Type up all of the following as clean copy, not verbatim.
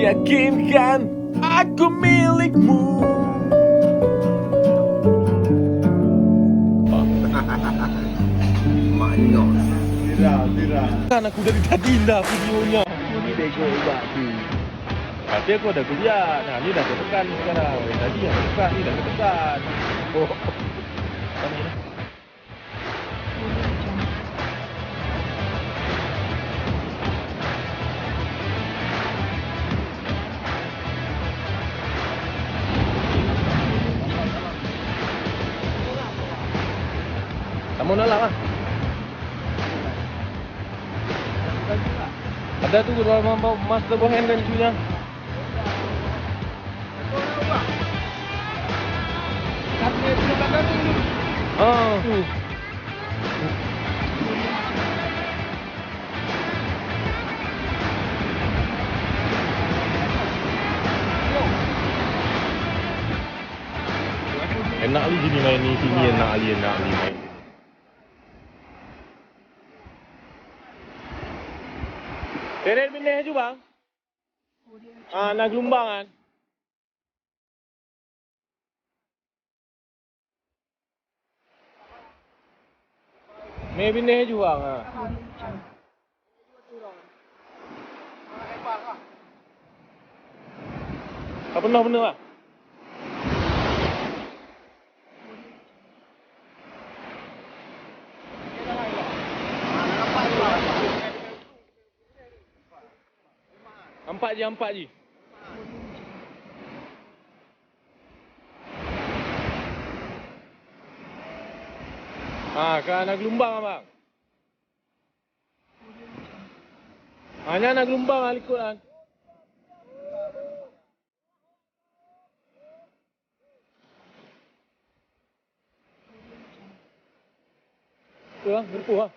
yakinkan aku milikmu. Manos. Tira. Kan aku dari tadi dah videonya. Ini bego juga tu. Tapi aku ada kuliah. Nah, ni dah ketekan sekarang. Tadi yang ketekan, ni dah ketekan. Oh. Apa ni? Kamu nolak lah. Ada tu dalam master bohen kan isunya. Oh. Enak li sini main ni, sini enak li main. Teret benih je bang. Nak gelombang kan. Meh benih je bang. Apa benar lah. Empat je. Kan nak gelombang abang. Hanya nak gelombang lah ikut kan. Tu lah, berpuh lah.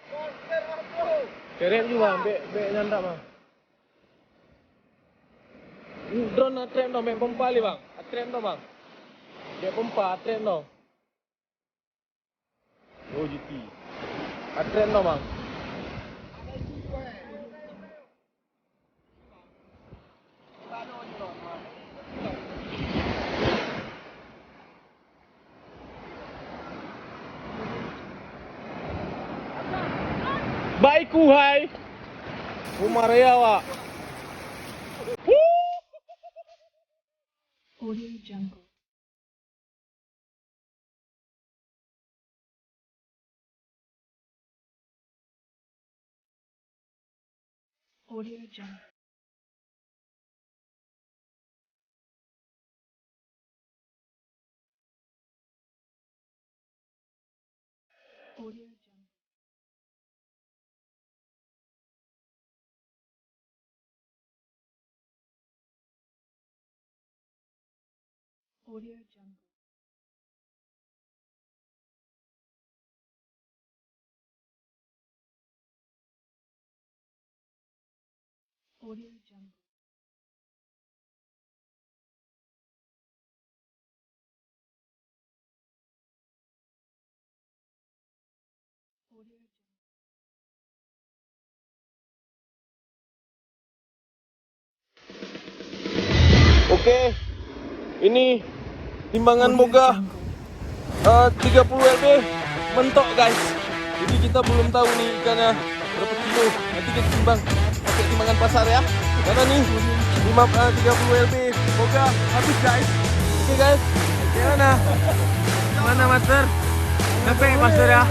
Keret je bang, bek nyandap bang. Drone attrap tau, main pompa ni bang. Attrap tau bang. Dia pompa, attrap tau. Oh GT. Attrap tau bang. Baikku hai. Rumah raya awak. Audio Jungle. Audio Jungle. Audio Jungle. Audio Jungle. Audio Jungle. Audio Jungle. Okey. Ini timbangan moga 30 lebih mentok guys. Jadi kita belum tahu nih ikannya berapa kilo. Nanti kita timbang pakai timbangan pasar ya. Karena nih 30 lebih moga habis guys. Oke guys. Gimana? Mana master? Sampai master ya.